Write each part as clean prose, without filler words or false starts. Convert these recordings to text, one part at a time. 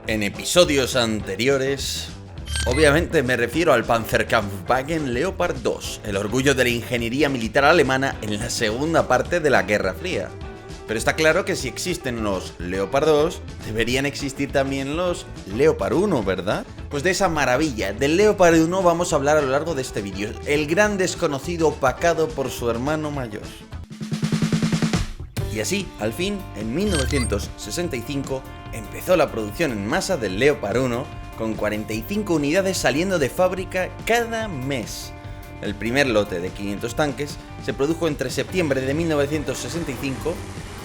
En episodios anteriores, obviamente me refiero al Panzerkampfwagen Leopard 2, el orgullo de la ingeniería militar alemana en la segunda parte de la Guerra Fría. Pero está claro que si existen los Leopard 2, deberían existir también los Leopard 1, ¿verdad? Pues de esa maravilla, del Leopard 1 vamos a hablar a lo largo de este vídeo, el gran desconocido opacado por su hermano mayor. Y así, al fin, en 1965, empezó la producción en masa del Leopard 1, con 45 unidades saliendo de fábrica cada mes. El primer lote de 500 tanques se produjo entre septiembre de 1965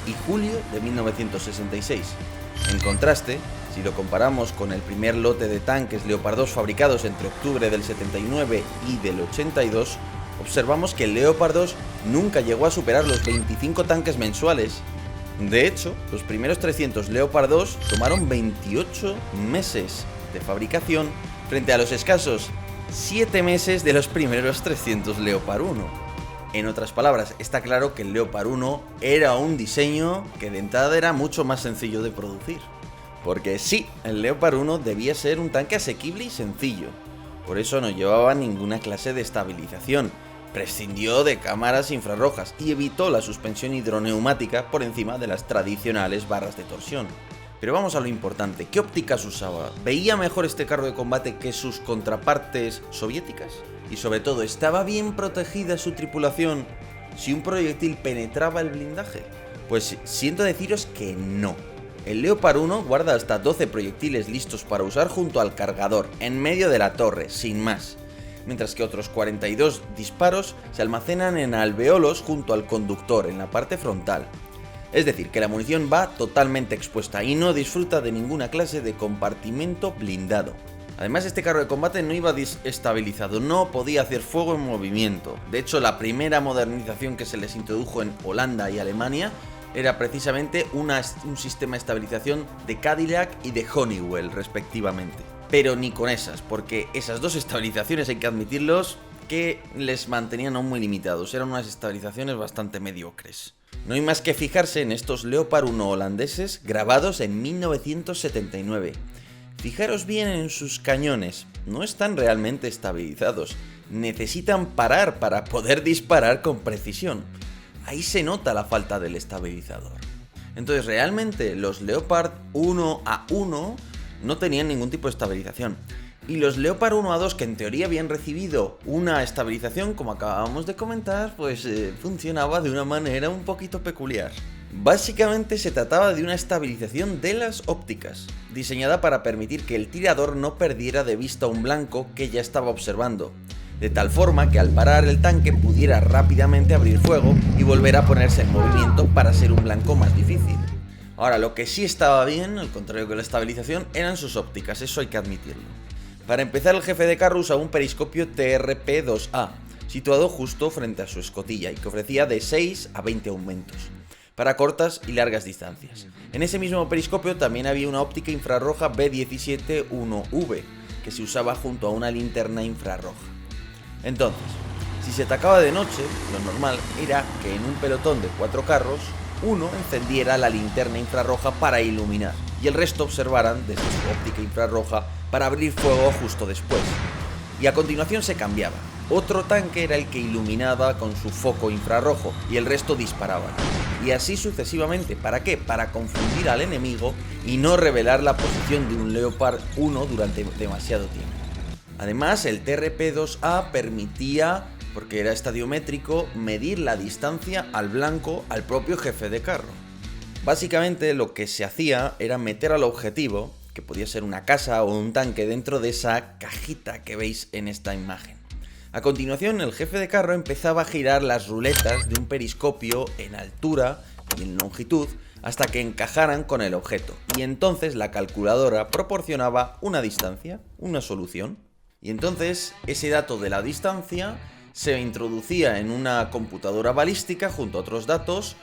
y julio de 1966. En contraste, si lo comparamos con el primer lote de tanques Leopard 2 fabricados entre octubre del 79 y del 82, observamos que el Leopard 2 nunca llegó a superar los 25 tanques mensuales. De hecho, los primeros 300 Leopard 2 tomaron 28 meses de fabricación frente a los escasos 7 meses de los primeros 300 Leopard 1. En otras palabras, está claro que el Leopard 1 era un diseño que de entrada era mucho más sencillo de producir. Porque sí, el Leopard 1 debía ser un tanque asequible y sencillo. Por eso no llevaba ninguna clase de estabilización, prescindió de cámaras infrarrojas y evitó la suspensión hidroneumática por encima de las tradicionales barras de torsión. Pero vamos a lo importante, ¿qué ópticas usaba? ¿Veía mejor este carro de combate que sus contrapartes soviéticas? Y sobre todo, ¿estaba bien protegida su tripulación si un proyectil penetraba el blindaje? Pues siento deciros que no. El Leopard 1 guarda hasta 12 proyectiles listos para usar junto al cargador, en medio de la torre, sin más. Mientras que otros 42 disparos se almacenan en alveolos junto al conductor, en la parte frontal. Es decir, que la munición va totalmente expuesta y no disfruta de ninguna clase de compartimento blindado. Además, este carro de combate no iba estabilizado, no podía hacer fuego en movimiento. De hecho, la primera modernización que se les introdujo en Holanda y Alemania era precisamente un sistema de estabilización de Cadillac y de Honeywell, respectivamente. Pero ni con esas, porque esas dos estabilizaciones, hay que admitirlos, que les mantenían aún muy limitados. Eran unas estabilizaciones bastante mediocres. No hay más que fijarse en estos Leopard 1 holandeses grabados en 1979. Fijaros bien en sus cañones, no están realmente estabilizados. Necesitan parar para poder disparar con precisión. Ahí se nota la falta del estabilizador. Entonces, realmente los Leopard 1A1 no tenían ningún tipo de estabilización. Y los Leopard 1A2, que en teoría habían recibido una estabilización, como acabamos de comentar, pues funcionaba de una manera un poquito peculiar. Básicamente se trataba de una estabilización de las ópticas, diseñada para permitir que el tirador no perdiera de vista un blanco que ya estaba observando, de tal forma que al parar el tanque pudiera rápidamente abrir fuego y volver a ponerse en movimiento para ser un blanco más difícil. Ahora, lo que sí estaba bien, al contrario que la estabilización, eran sus ópticas, eso hay que admitirlo. Para empezar, el jefe de carro usaba un periscopio TRP-2A, situado justo frente a su escotilla y que ofrecía de 6 a 20 aumentos, para cortas y largas distancias. En ese mismo periscopio también había una óptica infrarroja B17-1V, que se usaba junto a una linterna infrarroja. Entonces, si se atacaba de noche, lo normal era que en un pelotón de 4 carros, uno encendiera la linterna infrarroja para iluminar y el resto observaran desde su óptica infrarroja para abrir fuego justo después. Y a continuación se cambiaba. Otro tanque era el que iluminaba con su foco infrarrojo y el resto disparaban. Y así sucesivamente. ¿Para qué? Para confundir al enemigo y no revelar la posición de un Leopard 1 durante demasiado tiempo. Además, el TRP-2A permitía, porque era estadiométrico, medir la distancia al blanco al propio jefe de carro. Básicamente lo que se hacía era meter al objetivo, que podía ser una casa o un tanque, dentro de esa cajita que veis en esta imagen. A continuación, el jefe de carro empezaba a girar las ruletas de un periscopio en altura y en longitud hasta que encajaran con el objeto, y entonces la calculadora proporcionaba una distancia, una solución. Y entonces ese dato de la distancia se introducía en una computadora balística junto a otros datos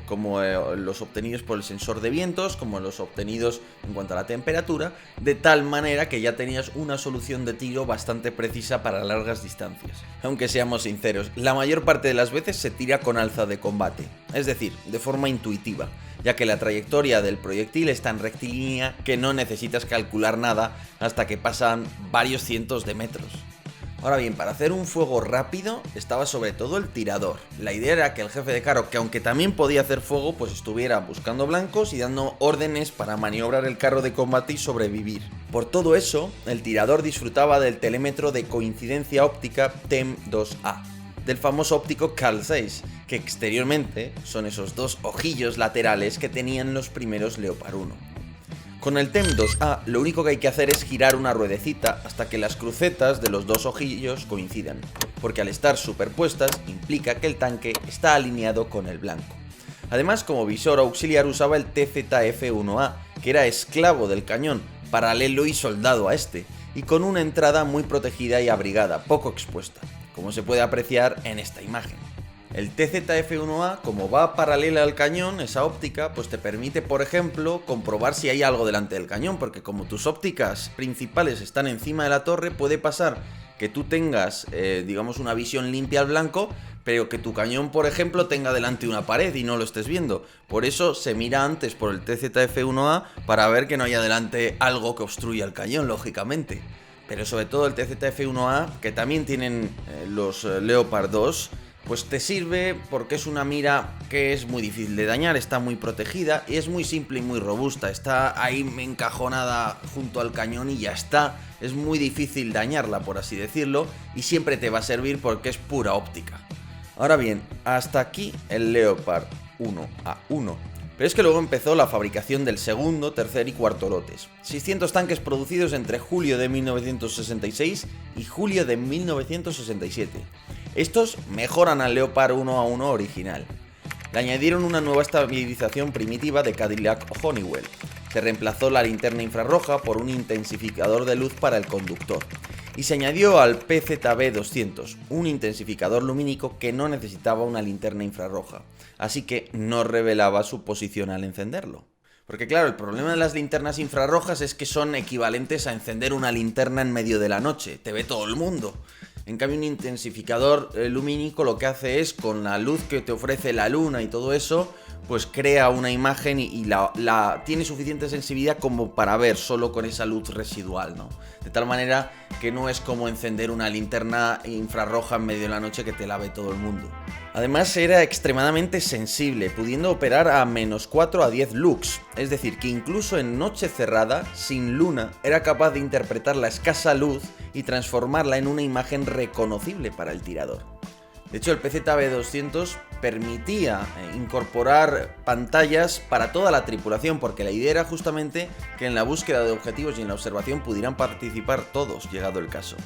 como los obtenidos por el sensor de vientos, como los obtenidos en cuanto a la temperatura, de tal manera que ya tenías una solución de tiro bastante precisa para largas distancias. Aunque seamos sinceros, la mayor parte de las veces se tira con alza de combate, es decir, de forma intuitiva, ya que la trayectoria del proyectil es tan rectilínea que no necesitas calcular nada hasta que pasan varios cientos de metros. Ahora bien, para hacer un fuego rápido estaba sobre todo el tirador. La idea era que el jefe de carro, que aunque también podía hacer fuego, pues estuviera buscando blancos y dando órdenes para maniobrar el carro de combate y sobrevivir. Por todo eso, el tirador disfrutaba del telémetro de coincidencia óptica TEM-2A, del famoso óptico Carl Zeiss, que exteriormente son esos dos ojillos laterales que tenían los primeros Leopard 1. Con el TEM-2A lo único que hay que hacer es girar una ruedecita hasta que las crucetas de los dos ojillos coincidan, porque al estar superpuestas implica que el tanque está alineado con el blanco. Además, como visor auxiliar usaba el TZF-1A, que era esclavo del cañón, paralelo y soldado a este, y con una entrada muy protegida y abrigada, poco expuesta, como se puede apreciar en esta imagen. El TZF-1A, como va paralela al cañón, esa óptica, pues te permite, por ejemplo, comprobar si hay algo delante del cañón, porque como tus ópticas principales están encima de la torre, puede pasar que tú tengas, digamos, una visión limpia al blanco, pero que tu cañón, por ejemplo, tenga delante una pared y no lo estés viendo. Por eso se mira antes por el TZF-1A para ver que no haya delante algo que obstruya el cañón, lógicamente. Pero sobre todo el TZF-1A, que también tienen los Leopard 2, pues te sirve porque es una mira que es muy difícil de dañar, está muy protegida y es muy simple y muy robusta. Está ahí encajonada junto al cañón y ya está. Es muy difícil dañarla, por así decirlo, y siempre te va a servir porque es pura óptica. Ahora bien, hasta aquí el Leopard 1A1. Pero es que luego empezó la fabricación del segundo, tercer y cuarto lotes. 600 tanques producidos entre julio de 1966 y julio de 1967. Estos mejoran al Leopard 1A1 original. Le añadieron una nueva estabilización primitiva de Cadillac Honeywell. Se reemplazó la linterna infrarroja por un intensificador de luz para el conductor. Y se añadió al PZB-200, un intensificador lumínico que no necesitaba una linterna infrarroja, así que no revelaba su posición al encenderlo. Porque claro, el problema de las linternas infrarrojas es que son equivalentes a encender una linterna en medio de la noche, te ve todo el mundo. En cambio, un intensificador lumínico lo que hace es, con la luz que te ofrece la luna y todo eso, pues crea una imagen y tiene suficiente sensibilidad como para ver solo con esa luz residual, ¿no? De tal manera que no es como encender una linterna infrarroja en medio de la noche que te la ve todo el mundo. Además era extremadamente sensible, pudiendo operar a -4 a 10 lux, es decir, que incluso en noche cerrada, sin luna, era capaz de interpretar la escasa luz y transformarla en una imagen reconocible para el tirador. De hecho, el PZB-200 permitía incorporar pantallas para toda la tripulación, porque la idea era justamente que en la búsqueda de objetivos y en la observación pudieran participar todos, llegado el caso.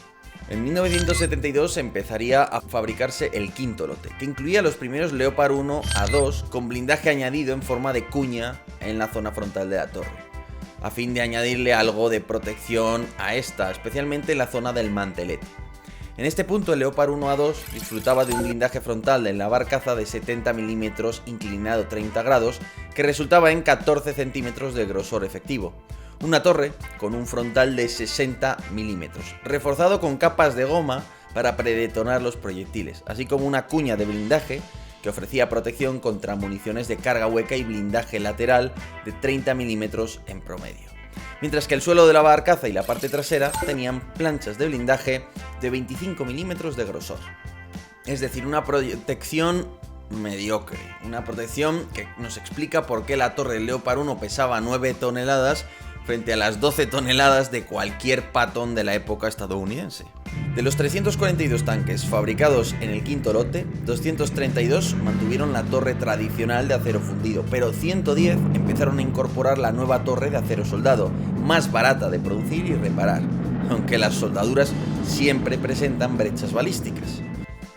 En 1972 empezaría a fabricarse el quinto lote, que incluía los primeros Leopard 1A2 con blindaje añadido en forma de cuña en la zona frontal de la torre, a fin de añadirle algo de protección a esta, especialmente en la zona del mantelete. En este punto el Leopard 1A2 disfrutaba de un blindaje frontal en la barcaza de 70 mm inclinado 30 grados, que resultaba en 14 centímetros de grosor efectivo. Una torre con un frontal de 60 mm, reforzado con capas de goma para predetonar los proyectiles, así como una cuña de blindaje que ofrecía protección contra municiones de carga hueca y blindaje lateral de 30 mm en promedio. Mientras que el suelo de la barcaza y la parte trasera tenían planchas de blindaje de 25 mm de grosor. Es decir, una protección mediocre, una protección que nos explica por qué la torre Leopard 1 pesaba 9 toneladas frente a las 12 toneladas de cualquier Patton de la época estadounidense. De los 342 tanques fabricados en el quinto lote, 232 mantuvieron la torre tradicional de acero fundido, pero 110 empezaron a incorporar la nueva torre de acero soldado, más barata de producir y reparar, aunque las soldaduras siempre presentan brechas balísticas.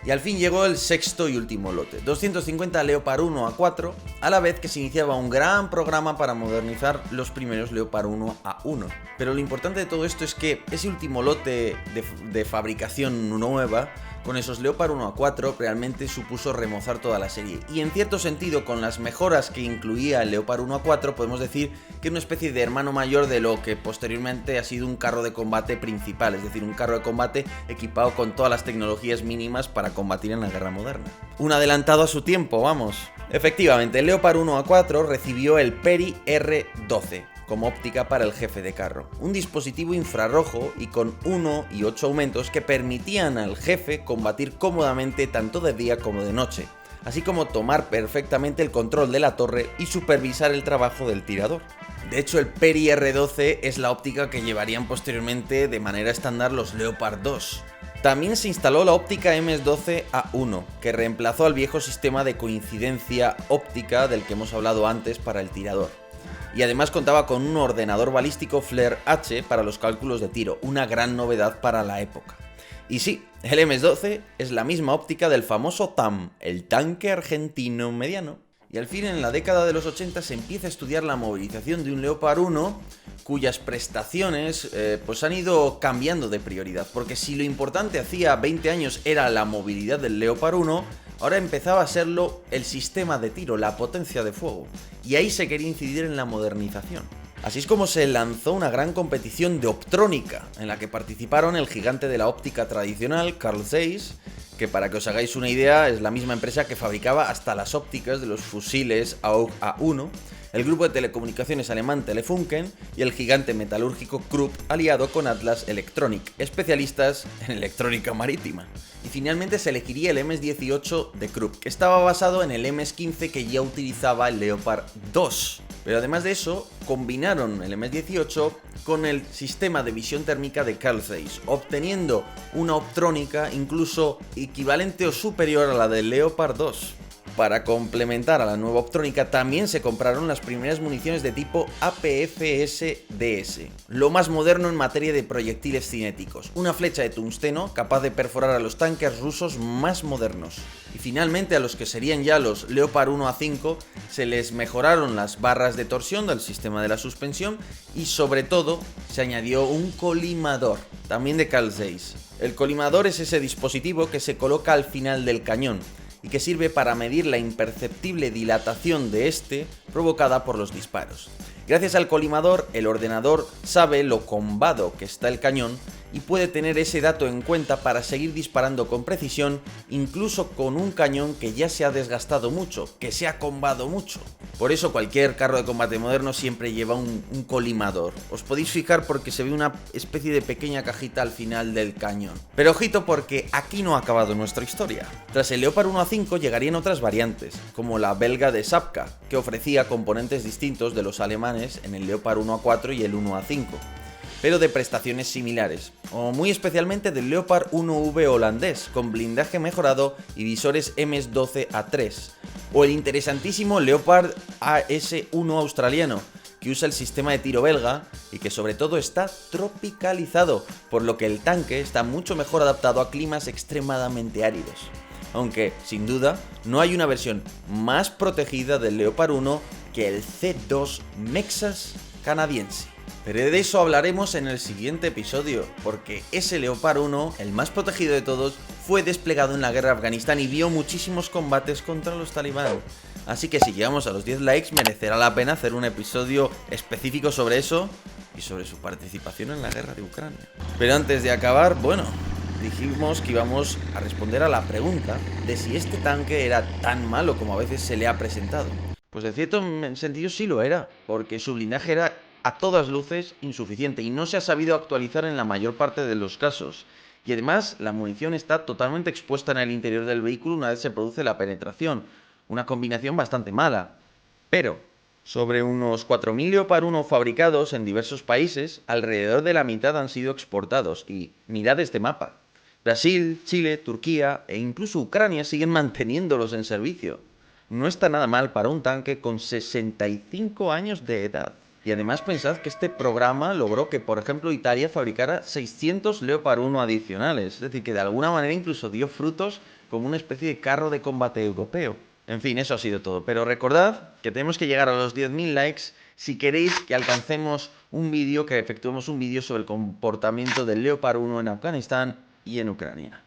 Y al fin llegó el sexto y último lote, 250 Leopard 1A4, a la vez que se iniciaba un gran programa para modernizar los primeros Leopard 1A1. Pero lo importante de todo esto es que ese último lote de fabricación nueva con esos Leopard 1A4 realmente supuso remozar toda la serie. Y en cierto sentido, con las mejoras que incluía el Leopard 1A4, podemos decir que es una especie de hermano mayor de lo que posteriormente ha sido un carro de combate principal, es decir, un carro de combate equipado con todas las tecnologías mínimas para combatir en la guerra moderna. Un adelantado a su tiempo, vamos. Efectivamente, el Leopard 1A4 recibió el Peri R12 como óptica para el jefe de carro, un dispositivo infrarrojo y con 1 y 8 aumentos que permitían al jefe combatir cómodamente tanto de día como de noche, así como tomar perfectamente el control de la torre y supervisar el trabajo del tirador. De hecho, el Peri R12 es la óptica que llevarían posteriormente de manera estándar los Leopard 2. También se instaló la óptica MS-12A1, que reemplazó al viejo sistema de coincidencia óptica del que hemos hablado antes para el tirador. Y además contaba con un ordenador balístico Flare H para los cálculos de tiro, una gran novedad para la época. Y sí, el MS-12 es la misma óptica del famoso TAM, el tanque argentino mediano. Y al fin, en la década de los 80 se empieza a estudiar la movilización de un Leopard 1, cuyas prestaciones pues han ido cambiando de prioridad, porque si lo importante hacía 20 años era la movilidad del Leopard 1, ahora empezaba a serlo el sistema de tiro, la potencia de fuego, y ahí se quería incidir en la modernización. Así es como se lanzó una gran competición de optrónica, en la que participaron el gigante de la óptica tradicional, Carl Zeiss, que para que os hagáis una idea es la misma empresa que fabricaba hasta las ópticas de los fusiles AUG A1, el grupo de telecomunicaciones alemán Telefunken y el gigante metalúrgico Krupp, aliado con Atlas Electronic, especialistas en electrónica marítima. Y finalmente se elegiría el MS-18 de Krupp, que estaba basado en el MS-15 que ya utilizaba el Leopard 2. Pero además de eso, combinaron el MS-18 con el sistema de visión térmica de Carl Zeiss, obteniendo una optrónica incluso equivalente o superior a la del Leopard 2. Para complementar a la nueva optrónica también se compraron las primeras municiones de tipo APFS-DS, lo más moderno en materia de proyectiles cinéticos, una flecha de tungsteno capaz de perforar a los tanques rusos más modernos. Y finalmente a los que serían ya los Leopard 1A5 se les mejoraron las barras de torsión del sistema de la suspensión y sobre todo se añadió un colimador, también de Carl Zeiss. El colimador es ese dispositivo que se coloca al final del cañón y que sirve para medir la imperceptible dilatación de este provocada por los disparos. Gracias al colimador, el ordenador sabe lo combado que está el cañón y puede tener ese dato en cuenta para seguir disparando con precisión, incluso con un cañón que ya se ha desgastado mucho, que se ha combado mucho. Por eso cualquier carro de combate moderno siempre lleva un colimador. Os podéis fijar porque se ve una especie de pequeña cajita al final del cañón. Pero ojito porque aquí no ha acabado nuestra historia. Tras el Leopard 1A5 llegarían otras variantes, como la belga de Sapka, que ofrecía componentes distintos de los alemanes en el Leopard 1A4 y el 1A5. Pero de prestaciones similares, o muy especialmente del Leopard 1V holandés, con blindaje mejorado y visores MS-12A3, o el interesantísimo Leopard AS1 australiano, que usa el sistema de tiro belga y que sobre todo está tropicalizado, por lo que el tanque está mucho mejor adaptado a climas extremadamente áridos. Aunque, sin duda, no hay una versión más protegida del Leopard 1 que el C2 Mexas canadiense. Pero de eso hablaremos en el siguiente episodio, porque ese Leopard 1, el más protegido de todos, fue desplegado en la guerra de Afganistán y vio muchísimos combates contra los talibán. Así que si llegamos a los 10 likes merecerá la pena hacer un episodio específico sobre eso y sobre su participación en la guerra de Ucrania. Pero antes de acabar, bueno, dijimos que íbamos a responder a la pregunta de si este tanque era tan malo como a veces se le ha presentado. Pues en cierto sentido sí lo era, porque su blindaje era a todas luces insuficiente y no se ha sabido actualizar en la mayor parte de los casos. Y además la munición está totalmente expuesta en el interior del vehículo una vez se produce la penetración, una combinación bastante mala. Pero, sobre unos 4.000 Leopard 1 fabricados en diversos países, alrededor de la mitad han sido exportados y mirad este mapa. Brasil, Chile, Turquía e incluso Ucrania siguen manteniéndolos en servicio. No está nada mal para un tanque con 65 años de edad. Y además pensad que este programa logró que, por ejemplo, Italia fabricara 600 Leopard 1 adicionales. Es decir, que de alguna manera incluso dio frutos como una especie de carro de combate europeo. En fin, eso ha sido todo. Pero recordad que tenemos que llegar a los 10.000 likes si queréis que alcancemos un vídeo, que efectuemos un vídeo sobre el comportamiento del Leopard 1 en Afganistán y en Ucrania.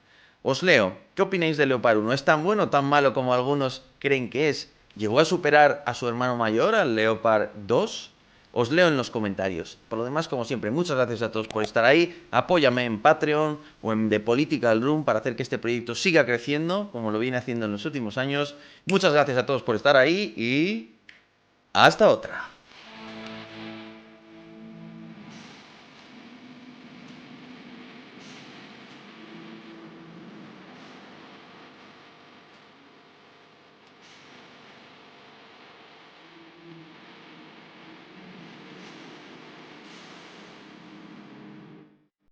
Os leo, ¿qué opináis de Leopard 1? ¿Es tan bueno o tan malo como algunos creen que es? ¿Llegó a superar a su hermano mayor, al Leopard 2? Os leo en los comentarios. Por lo demás, como siempre, muchas gracias a todos por estar ahí. Apóyame en Patreon o en The Political Room para hacer que este proyecto siga creciendo, como lo viene haciendo en los últimos años. Muchas gracias a todos por estar ahí y... ¡hasta otra!